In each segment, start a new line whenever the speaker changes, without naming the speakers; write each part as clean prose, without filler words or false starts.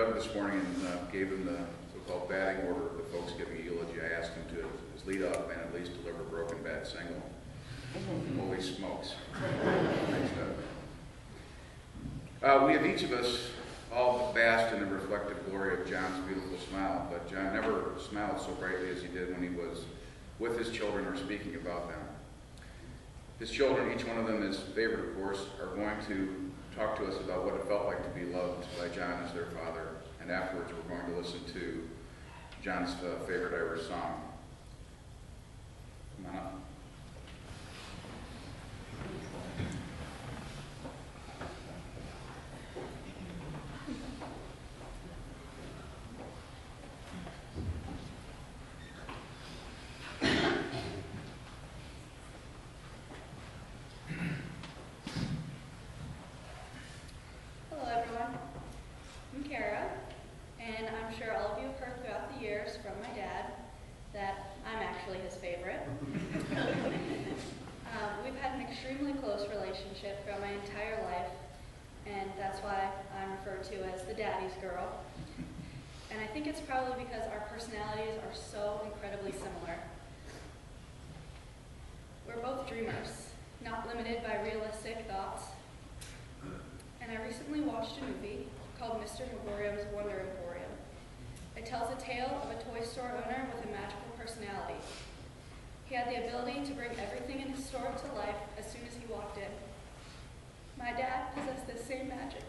Doug this morning and gave him the so-called batting order of the folks giving a eulogy. I asked him to, as lead up and at least deliver Broken Bat single. Holy smokes. Thanks, Doug. We have each of us all basked in the reflective glory of John's beautiful smile, but John never smiled so brightly as he did when he was with his children or speaking about them. His children, each one of them his favorite, of course, are going to talk to us about what it felt like to be loved by John as their father, and afterwards we're going to listen to John's favorite Irish song. Come on up.
Throughout my entire life, and that's why I'm referred to as the daddy's girl. And I think it's probably because our personalities are so incredibly similar. We're both dreamers, not limited by realistic thoughts. And I recently watched a movie called Mr. Megorium's Wonder Emporium. It tells a tale of a toy store owner with a magical personality. He had the ability to bring everything in his store to life as soon as he walked in. My dad possessed this same magic.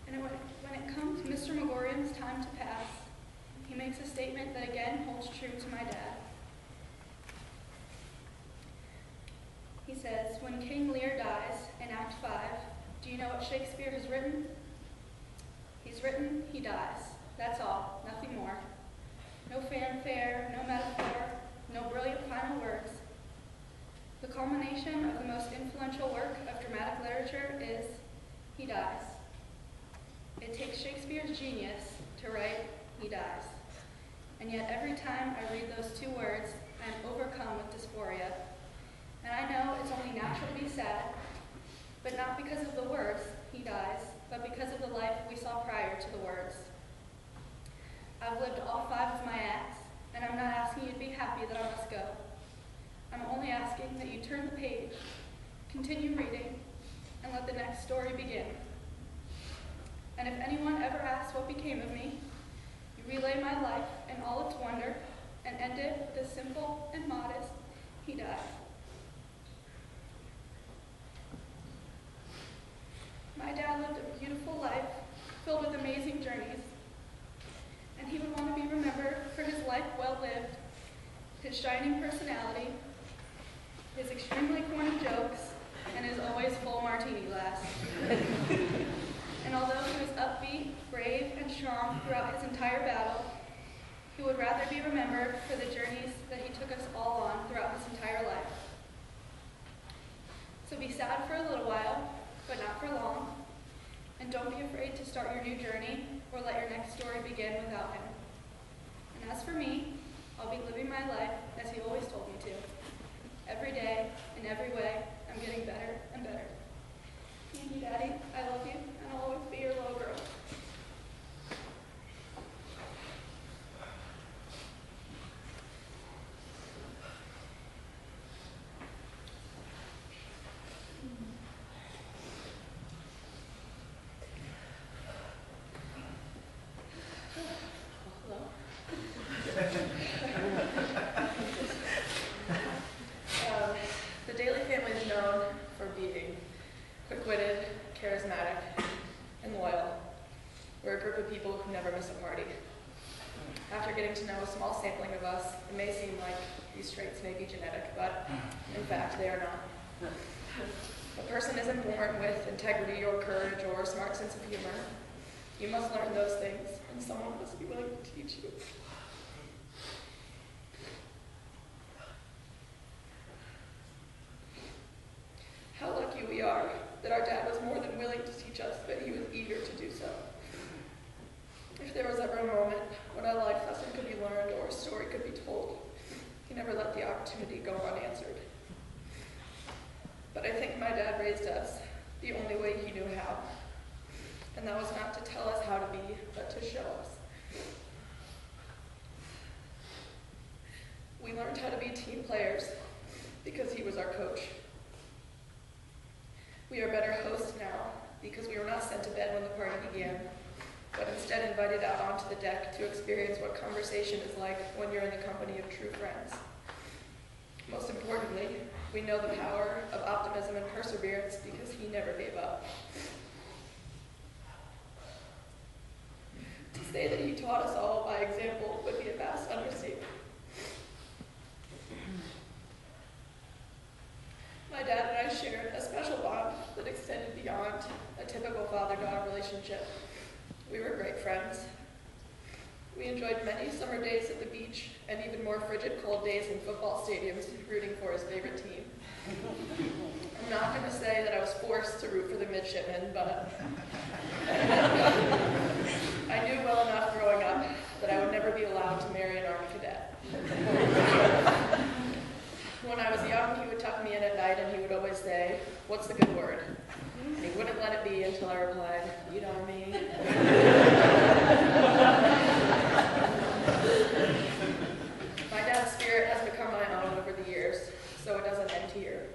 And when it comes Mr. Megorium's time to pass, he makes a statement that again holds true to my dad. He says, when King Lear dies in Act 5, do you know what Shakespeare has written? He's written, he dies. That's all, nothing more. No fanfare, no metaphor, no brilliant final words. The culmination of the most influential work of dramatic literature is, he dies. It takes Shakespeare's genius to write, he dies. And yet every time I read those two words, I am overcome with dysphoria. And I know it's only natural to be sad, but not because of the words, he dies, but because of the life we saw prior to the words. I've lived all 5 of my acts, and I'm not asking you to be happy that I must go. I'm only asking that you turn the page, continue reading, and let the next story begin. And if anyone ever asks what became of me, you relay my life in all its wonder and end it with a simple and modest, he died. My dad lived a beautiful life filled with amazing journeys, and he would want to be remembered for his life well lived, his shining personality, his extremely corny jokes, and his always full martini glass. And although he was upbeat, brave, and strong throughout his entire battle, he would rather be remembered for the journeys that he took us all on throughout his entire life. So be sad for a little while, but not for long, and don't be afraid to start your new journey or let your next story begin without him. And as for me, I'll be living my life as he always told me to. Every day, in every way, I'm getting better and better. Thank you, Daddy. I love you, and I'll always be your little girl.
The Daly family is known for being quick-witted, charismatic, and loyal. We're a group of people who never miss a party. After getting to know a small sampling of us, it may seem like these traits may be genetic, but in fact they are not. A person isn't born with integrity or courage or a smart sense of humor. You must learn those things, and someone must be willing to teach you. How lucky we are that our dad was more than willing to teach us, but he was eager to do so. If there was ever a moment when a life lesson could be learned or a story could be told, he never let the opportunity go unanswered. But I think my dad raised us the only way he knew how. And that was not to tell us how to be, but to show us. We learned how to be team players because he was our coach. We are better hosts now because we were not sent to bed when the party began, but instead invited out onto the deck to experience what conversation is like when you're in the company of true friends. Most importantly, we know the power of optimism and perseverance because he never gave up. To say that he taught us all by example would be a vast understatement. My dad and I shared a special bond that extended beyond a typical father-daughter relationship. We were great friends. We enjoyed many summer days at the beach and even more frigid cold days in football stadiums rooting for his favorite team. I'm not going to say that I was forced to root for the midshipmen, but I knew well enough growing up that I would never be allowed to marry an Army cadet. When I was young, he would tuck me in at night and he would always say, "What's the good word?" And he wouldn't let it be until I replied, "Eat on me." My dad's spirit has become my own over the years, so it doesn't end here.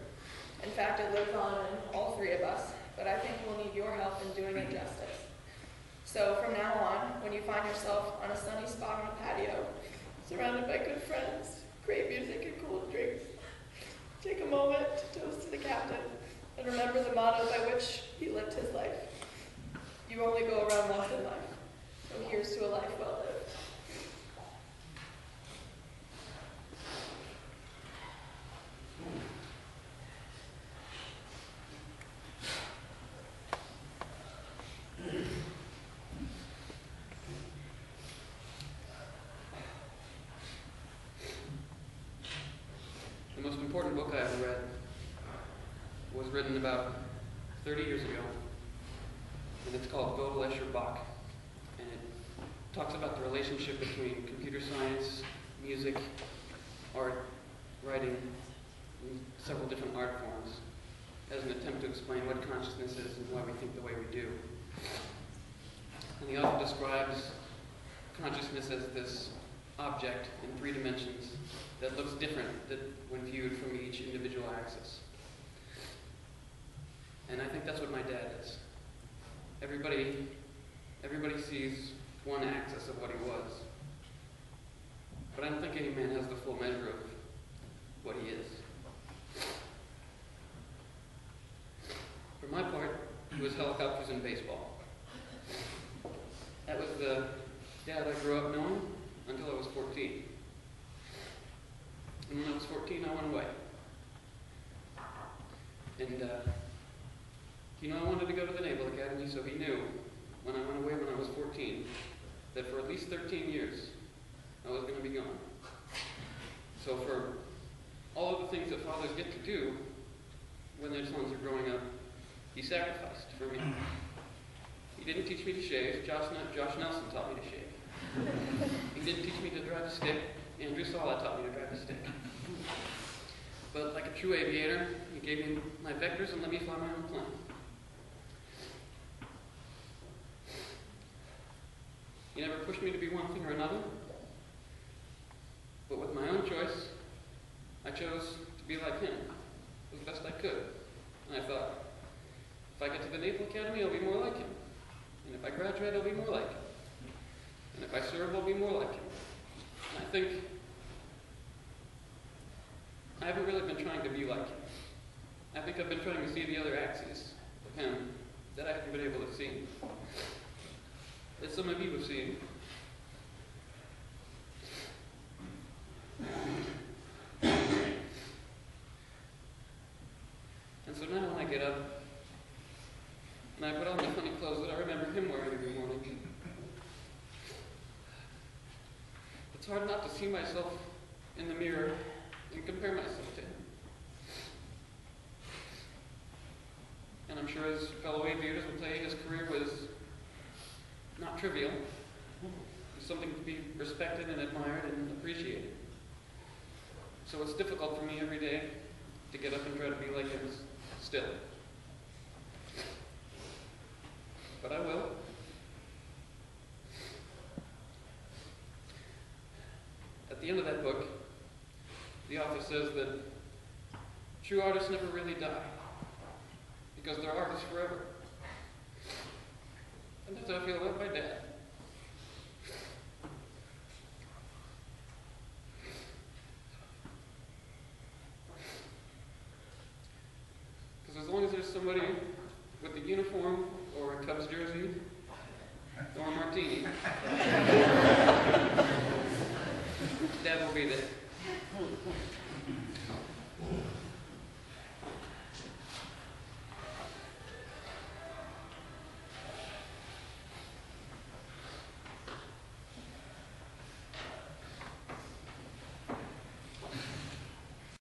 In fact, it lives on in all three of us, but I think we'll need your help in doing it justice. So from now on, when you find yourself on a sunny spot on a patio, surrounded by good friends, great music, and cold drinks, take a moment to toast to the captain and remember the motto by which he lived his life. You only go around once in life, so here's to a life well lived.
The most important book I ever read was written about 30 years ago, and it's called Gödel, Escher, Bach, and it talks about the relationship between computer science, music, art, writing, and several different art forms as an attempt to explain what consciousness is and why we think the way we do. And the author describes consciousness as this object in 3 dimensions that looks different when viewed from each individual axis. And I think that's what my dad is. Everybody sees one axis of what he was. But I don't think any man has the full measure of what he is. For my part, it was helicopters and baseball. That was the dad I grew up knowing until I was 14. And when I was 14, I went away. And, I wanted to go to the Naval Academy, so he knew when I went away when I was 14 that for at least 13 years, I was going to be gone. So for all of the things that fathers get to do when their sons are growing up, he sacrificed for me. He didn't teach me to shave. Josh Nelson taught me to shave. He didn't teach me to drive a stick. Andrew Sala taught me to drive a stick. But like a true aviator, he gave me my vectors and let me fly my own plane. He never pushed me to be one thing or another. But with my own choice, I chose to be like him as best I could. And I thought, if I get to the Naval Academy, I'll be more like him. And if I graduate, I'll be more like him. And if I serve, I'll be more like him. And I think I haven't really been trying to be like him. I think I've been trying to see the other axes of him that I haven't been able to see. That some of you have seen. And so now when I get up and I put on the funny clothes that I remember him wearing every morning, it's hard not to see myself in the mirror and compare myself to him. And I'm sure his fellow aviators will tell you his career was not trivial. It was something to be respected and admired and appreciated. So it's difficult for me every day to get up and try to be like him still. but I will. At the end of that book, the author says that true artists never really die, because they're artists forever. And that's how I feel about my dad. Because as long as there's somebody with a uniform or a Cubs jersey or a martini, Dad will be there.